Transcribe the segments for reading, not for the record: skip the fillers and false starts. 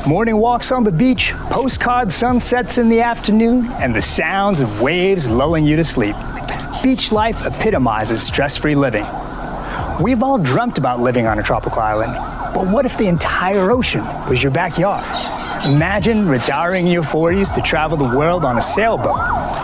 Morning walks on the beach, postcard sunsets in the afternoon, and the sounds of waves lulling you to sleep. Beach life epitomizes stress-free living. We've all dreamt about living on a tropical island, but what if the entire ocean was your backyard? Imagine retiring in your 40s to travel the world on a sailboat.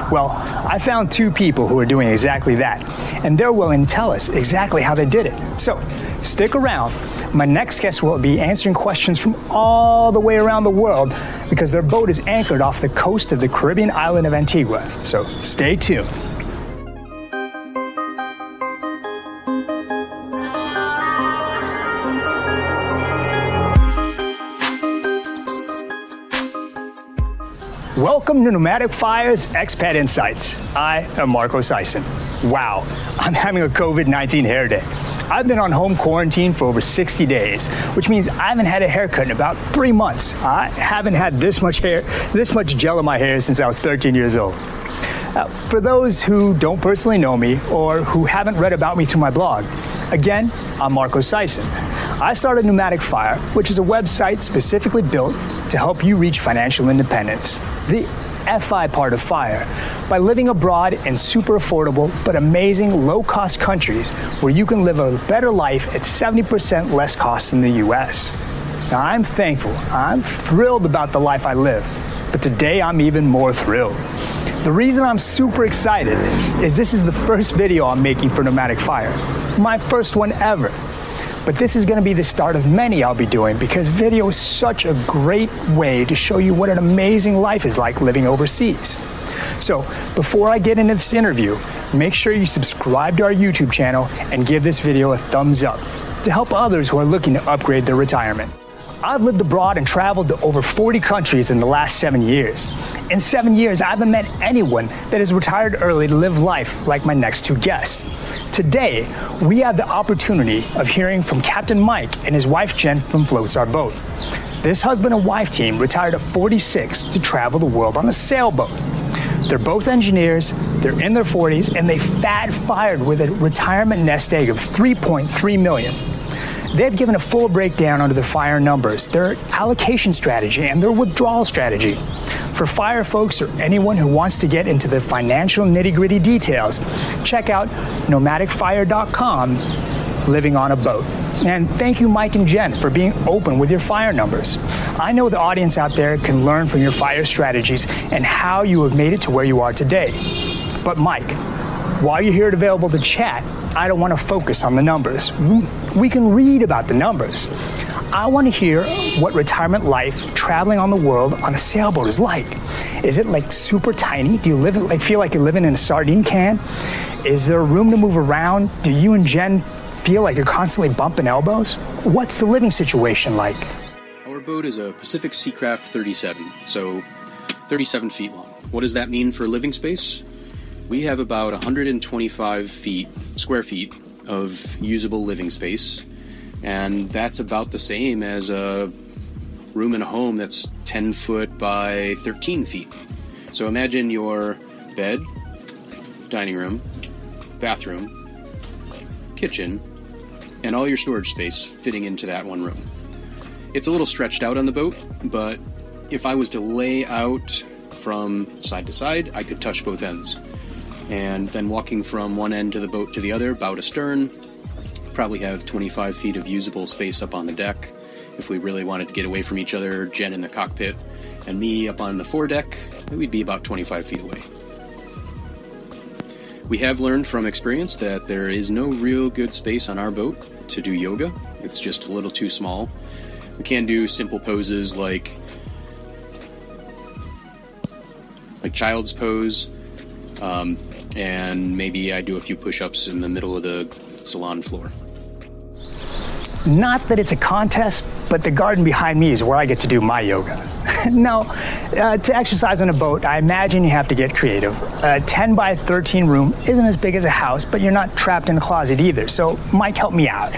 Well, I found two people who are doing exactly that, and they're willing to tell us exactly how they did it. So, stick around. My next guest will be answering questions from all the way around the world because their boat is anchored off the coast of the Caribbean island of Antigua. So, stay tuned. Welcome to Nomadic FIRE's Expat Insights. I am Marco Sison. Wow, I'm having a COVID-19 hair day. I've been on home quarantine for over 60 days, which means I haven't had a haircut in about 3 months. I haven't had this much gel in my hair since I was 13 years old. For those who don't personally know me or who haven't read about me through my blog, again, I'm Marco Sison. I started Nomadic FIRE, which is a website specifically built to help you reach financial independence. The FI part of FIRE, by living abroad in super affordable but amazing low-cost countries where you can live a better life at 70% less cost than the US. Now, I'm thankful, I'm thrilled about the life I live, but today I'm even more thrilled. The reason I'm super excited is this is the first video I'm making for Nomadic FIRE, my first one ever. But this is going to be the start of many I'll be doing because video is such a great way to show you what an amazing life is like living overseas. So before I get into this interview, make sure you subscribe to our YouTube channel and give this video a thumbs up to help others who are looking to upgrade their retirement. I've lived abroad and traveled to over 40 countries in the last 7 years. In 7 years, I haven't met anyone that has retired early to live life like my next two guests. Today, we have the opportunity of hearing from Captain Mike and his wife Jenn from Floats Our Boat. This husband and wife team retired at 46 to travel the world on a sailboat. They're both engineers, they're in their 40s, and they fired with a retirement nest egg of $3.3 million. They've given a full breakdown under the FIRE numbers, their allocation strategy, and their withdrawal strategy. For FIRE folks or anyone who wants to get into the financial nitty-gritty details, check out nomadicfire.com, Living on a Boat. And thank you, Mike and Jenn, for being open with your FIRE numbers. I know the audience out there can learn from your FIRE strategies and how you have made it to where you are today. But Mike, while you're here available to chat, I don't want to focus on the numbers. We can read about the numbers. I want to hear what retirement life traveling on the world on a sailboat is like. Is it like super tiny? Do you feel like you're living in a sardine can? Is there room to move around? Do you and Jenn feel like you're constantly bumping elbows? What's the living situation like? Our boat is a Pacific Seacraft 37, so 37 feet long. What does that mean for living space? We have about 125 square feet of usable living space, and that's about the same as a room in a home that's 10 foot by 13 feet. So imagine your bed, dining room, bathroom, kitchen, and all your storage space fitting into that one room. It's a little stretched out on the boat, but if I was to lay out from side to side, I could touch both ends. And then walking from one end of the boat to the other, bow to stern, probably have 25 feet of usable space up on the deck. If we really wanted to get away from each other, Jenn in the cockpit and me up on the foredeck, we'd be about 25 feet away. We have learned from experience that there is no real good space on our boat to do yoga. It's just a little too small. We can do simple poses like child's pose, and maybe I do a few push-ups in the middle of the salon floor. Not that it's a contest, but the garden behind me is where I get to do my yoga. No, to exercise on a boat, I imagine you have to get creative. A 10 by 13 room isn't as big as a house, but you're not trapped in a closet either. So Mike, help me out.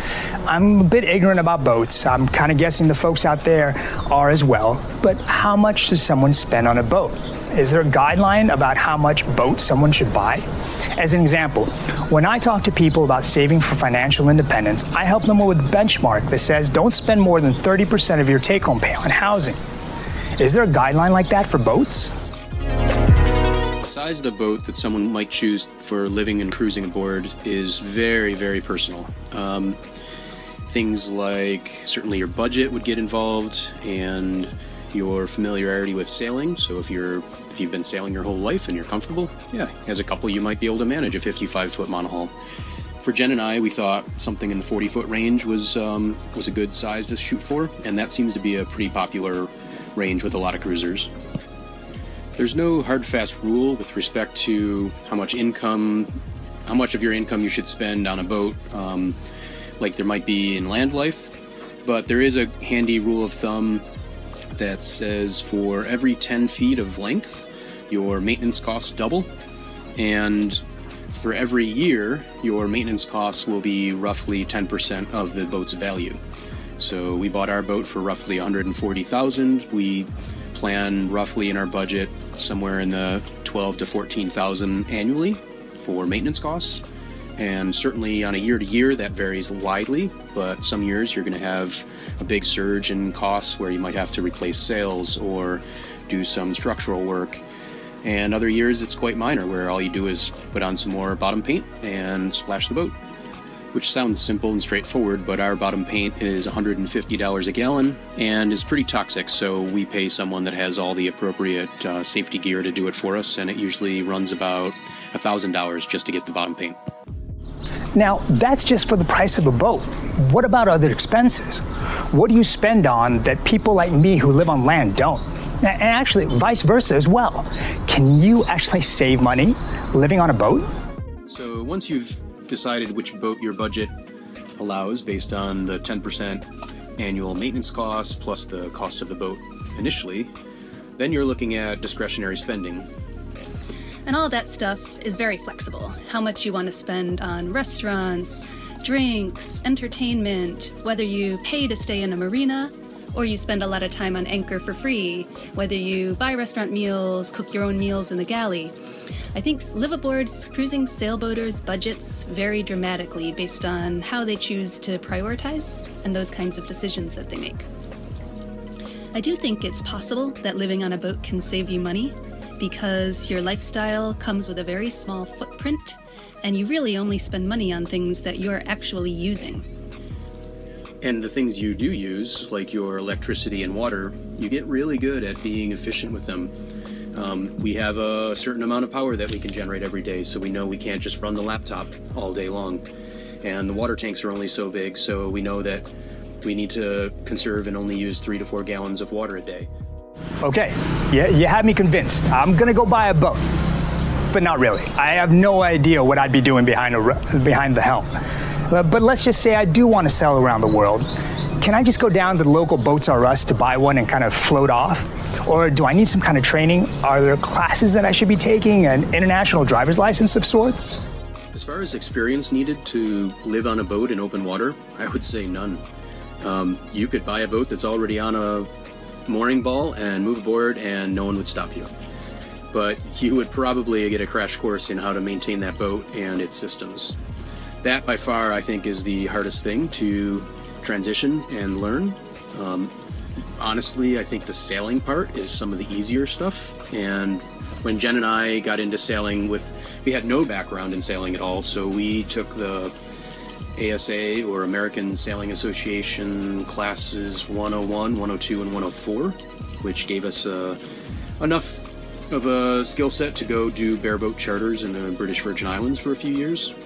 I'm a bit ignorant about boats. I'm kind of guessing the folks out there are as well. But how much does someone spend on a boat? Is there a guideline about how much boat someone should buy? As an example, when I talk to people about saving for financial independence, I help them with a benchmark that says don't spend more than 30% of your take-home pay on housing. Is there a guideline like that for boats? The size of the boat that someone might choose for living and cruising aboard is very, very personal. Things like certainly your budget would get involved and your familiarity with sailing. So if you've been sailing your whole life and you're comfortable, yeah, as a couple you might be able to manage a 55-foot monohull. For Jen and I, we thought something in the 40-foot range was a good size to shoot for, and that seems to be a pretty popular range with a lot of cruisers. There's no hard fast rule with respect to how much of your income you should spend on a boat, like there might be in land life, but there is a handy rule of thumb that says for every 10 feet of length, your maintenance costs double, and for every year, your maintenance costs will be roughly 10% of the boat's value. So we bought our boat for roughly $140,000. We plan roughly in our budget somewhere in the $12,000 to $14,000 annually for maintenance costs. And certainly on a year-to-year, that varies widely, but some years you're going to have a big surge in costs where you might have to replace sails or do some structural work. And other years it's quite minor, where all you do is put on some more bottom paint and splash the boat, which sounds simple and straightforward, but our bottom paint is $150 a gallon and is pretty toxic, so we pay someone that has all the appropriate safety gear to do it for us, and it usually runs about $1,000 just to get the bottom paint. Now, that's just for the price of a boat. What about other expenses? What do you spend on that people like me who live on land don't? And actually, vice versa as well. Can you actually save money living on a boat? So once you've decided which boat your budget allows based on the 10% annual maintenance costs plus the cost of the boat initially, then you're looking at discretionary spending. And all that stuff is very flexible. How much you want to spend on restaurants, drinks, entertainment, whether you pay to stay in a marina or you spend a lot of time on anchor for free, whether you buy restaurant meals, cook your own meals in the galley. I think live-aboard's cruising sailboaters' budgets vary dramatically based on how they choose to prioritize and those kinds of decisions that they make. I do think it's possible that living on a boat can save you money because your lifestyle comes with a very small footprint and you really only spend money on things that you're actually using. And the things you do use, like your electricity and water, you get really good at being efficient with them. We have a certain amount of power that we can generate every day, so we know we can't just run the laptop all day long. And the water tanks are only so big, so we know that we need to conserve and only use 3 to 4 gallons of water a day. Okay, you had me convinced. I'm gonna go buy a boat, but not really. I have no idea what I'd be doing behind the helm. But let's just say I do want to sail around the world. Can I just go down to the local Boats R Us to buy one and kind of float off? Or do I need some kind of training? Are there classes that I should be taking, an international driver's license of sorts? As far as experience needed to live on a boat in open water, I would say none. You could buy a boat that's already on a mooring ball and move aboard and no one would stop you. But you would probably get a crash course in how to maintain that boat and its systems. That by far I think is the hardest thing to transition and learn. Honestly, I think the sailing part is some of the easier stuff. And when Jen and I got into sailing we had no background in sailing at all, so we took the ASA or American Sailing Association classes 101, 102, and 104, which gave us enough of a skill set to go do bareboat charters in the British Virgin Islands for a few years.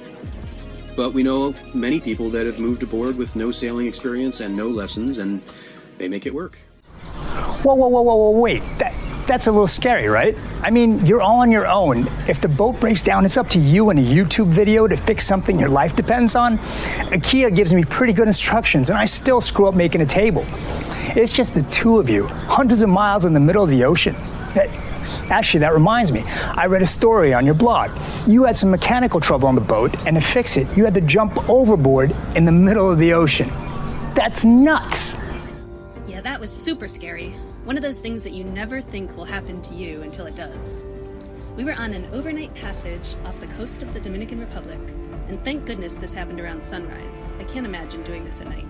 But we know many people that have moved aboard with no sailing experience and no lessons, and they make it work. Whoa, wait. That's a little scary, right? I mean, you're all on your own. If the boat breaks down, it's up to you in a YouTube video to fix something your life depends on. IKEA gives me pretty good instructions, and I still screw up making a table. It's just the two of you, hundreds of miles in the middle of the ocean. Actually, that reminds me. I read a story on your blog. You had some mechanical trouble on the boat, and to fix it, you had to jump overboard in the middle of the ocean. That's nuts. Yeah, that was super scary. One of those things that you never think will happen to you until it does. We were on an overnight passage off the coast of the Dominican Republic, and thank goodness this happened around sunrise. I can't imagine doing this at night.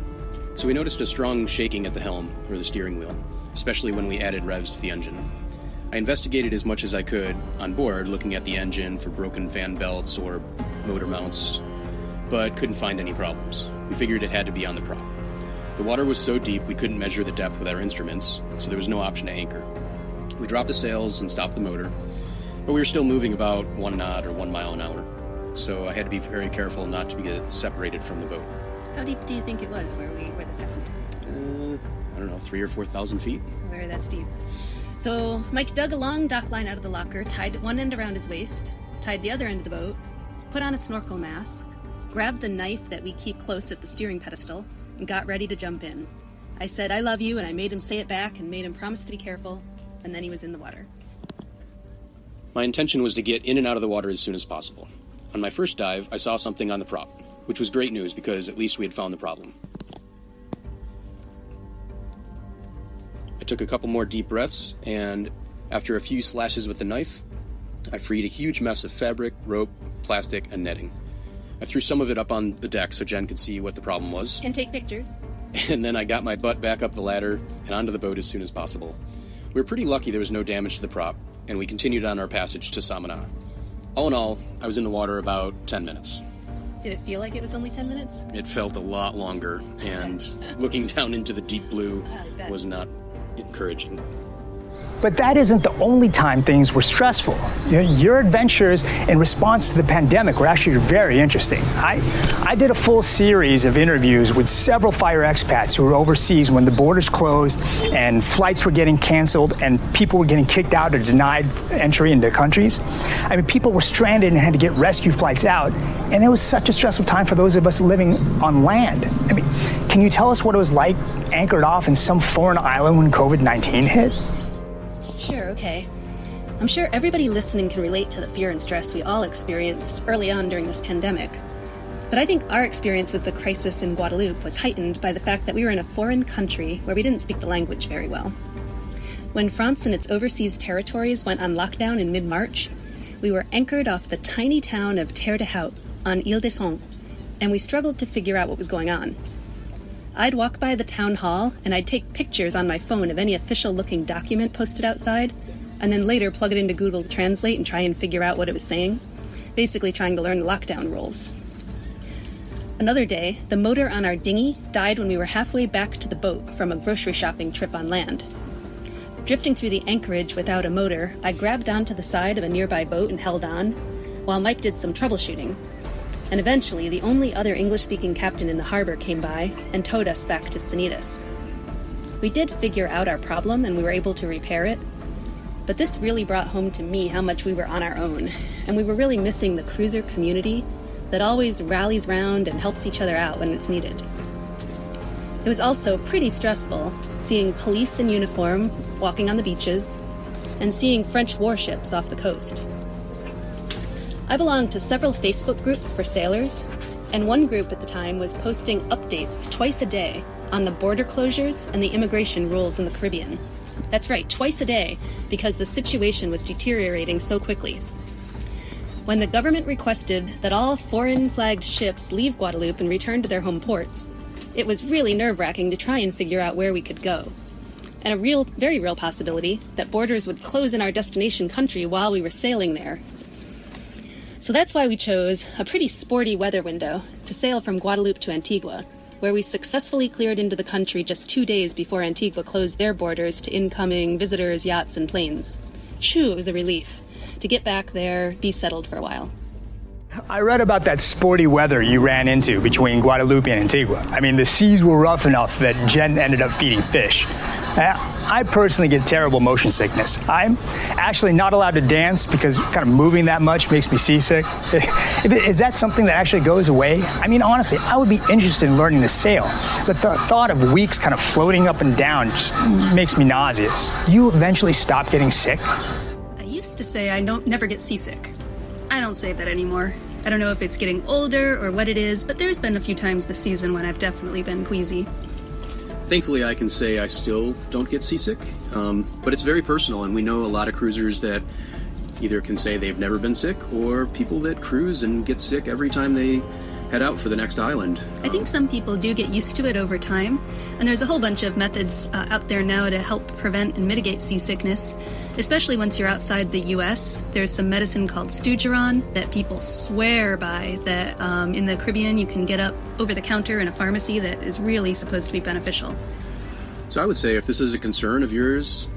So we noticed a strong shaking at the helm, or the steering wheel, especially when we added revs to the engine. I investigated as much as I could on board, looking at the engine for broken fan belts or motor mounts, but couldn't find any problems. We figured it had to be on the prop. The water was so deep we couldn't measure the depth with our instruments, so there was no option to anchor. We dropped the sails and stopped the motor, but we were still moving about 1 knot or 1 mile an hour, so I had to be very careful not to get separated from the boat. How deep do you think it was where this happened? I don't know, 3,000 or 4,000 feet. Where that's deep. So Mike dug a long dock line out of the locker, tied one end around his waist, tied the other end of the boat, put on a snorkel mask, grabbed the knife that we keep close at the steering pedestal, and got ready to jump in. I said, "I love you," and I made him say it back and made him promise to be careful, and then he was in the water. My intention was to get in and out of the water as soon as possible. On my first dive, I saw something on the prop, which was great news because at least we had found the problem. I took a couple more deep breaths, and after a few slashes with the knife, I freed a huge mess of fabric, rope, plastic, and netting. I threw some of it up on the deck so Jen could see what the problem was. And take pictures. And then I got my butt back up the ladder and onto the boat as soon as possible. We were pretty lucky there was no damage to the prop, and we continued on our passage to Samana. All in all, I was in the water about 10 minutes. Did it feel like it was only 10 minutes? It felt a lot longer, and looking down into the deep blue was not encouraging. But that isn't the only time things were stressful. Your adventures in response to the pandemic were actually very interesting. I did a full series of interviews with several fire expats who were overseas when the borders closed and flights were getting canceled and people were getting kicked out or denied entry into countries. I mean, people were stranded and had to get rescue flights out, and it was such a stressful time for those of us living on land. I mean, can you tell us what it was like anchored off in some foreign island when COVID-19 hit? Sure, okay. I'm sure everybody listening can relate to the fear and stress we all experienced early on during this pandemic. But I think our experience with the crisis in Guadeloupe was heightened by the fact that we were in a foreign country where we didn't speak the language very well. When France and its overseas territories went on lockdown in mid-March, we were anchored off the tiny town of Terre de Haut on Ile-de-Sons, and we struggled to figure out what was going on. I'd walk by the town hall, and I'd take pictures on my phone of any official-looking document posted outside, and then later plug it into Google Translate and try and figure out what it was saying, basically trying to learn the lockdown rules. Another day, the motor on our dinghy died when we were halfway back to the boat from a grocery shopping trip on land. Drifting through the anchorage without a motor, I grabbed onto the side of a nearby boat and held on, while Mike did some troubleshooting. And eventually, the only other English-speaking captain in the harbor came by and towed us back to Sanitas. We did figure out our problem, and we were able to repair it, but this really brought home to me how much we were on our own, and we were really missing the cruiser community that always rallies round and helps each other out when it's needed. It was also pretty stressful seeing police in uniform walking on the beaches and seeing French warships off the coast. I belonged to several Facebook groups for sailors, and one group at the time was posting updates twice a day on the border closures and the immigration rules in the Caribbean. That's right, twice a day, because the situation was deteriorating so quickly. When the government requested that all foreign-flagged ships leave Guadeloupe and return to their home ports, it was really nerve-wracking to try and figure out where we could go. And a very real possibility that borders would close in our destination country while we were sailing there. So that's why we chose a pretty sporty weather window to sail from Guadeloupe to Antigua, where we successfully cleared into the country just 2 days before Antigua closed their borders to incoming visitors, yachts, and planes. Phew, it was a relief to get back there, be settled for a while. I read about that sporty weather you ran into between Guadeloupe and Antigua. I mean, the seas were rough enough that Jen ended up feeding fish. I personally get terrible motion sickness. I'm actually not allowed to dance because kind of moving that much makes me seasick. Is that something that actually goes away? I mean, honestly, I would be interested in learning to sail, but the thought of weeks kind of floating up and down just makes me nauseous. You eventually stop getting sick? I used to say I never get seasick. I don't say that anymore. I don't know if it's getting older or what it is, but there's been a few times this season when I've definitely been queasy. Thankfully, I can say I still don't get seasick, but it's very personal, and we know a lot of cruisers that either can say they've never been sick, or people that cruise and get sick every time they head out for the next island. I think some people do get used to it over time, and there's a whole bunch of methods out there now to help prevent and mitigate seasickness, especially once you're outside the U.S. There's some medicine called Stugeron that people swear by, that in the Caribbean you can get up over the counter in a pharmacy, that is really supposed to be beneficial. So I would say if this is a concern of yours,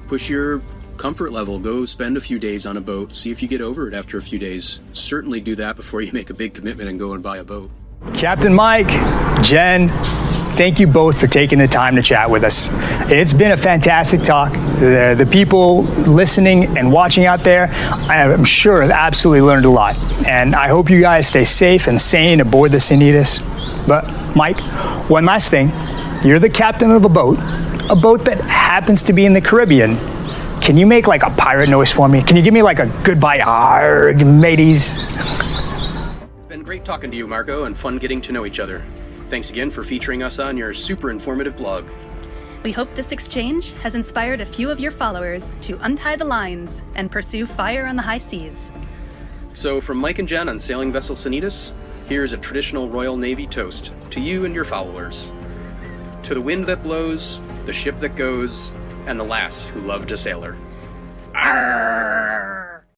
push your comfort level. Go spend a few days on a boat. See if you get over it after a few days. Certainly do that before you make a big commitment and go and buy a boat. Captain Mike, Jen, thank you both for taking the time to chat with us. It's been a fantastic talk. The people listening and watching out there, I'm sure have absolutely learned a lot. And I hope you guys stay safe and sane aboard the Sanitas. But Mike, one last thing. You're the captain of a boat that happens to be in the Caribbean. Can you make like a pirate noise for me? Can you give me like a goodbye, arg, mateys? It's been great talking to you, Marco, and fun getting to know each other. Thanks again for featuring us on your super informative blog. We hope this exchange has inspired a few of your followers to untie the lines and pursue fire on the high seas. So from Mike and Jenn on Sailing Vessel Sanitas, here's a traditional Royal Navy toast to you and your followers. To the wind that blows, the ship that goes, and the lass who loved a sailor. Arr!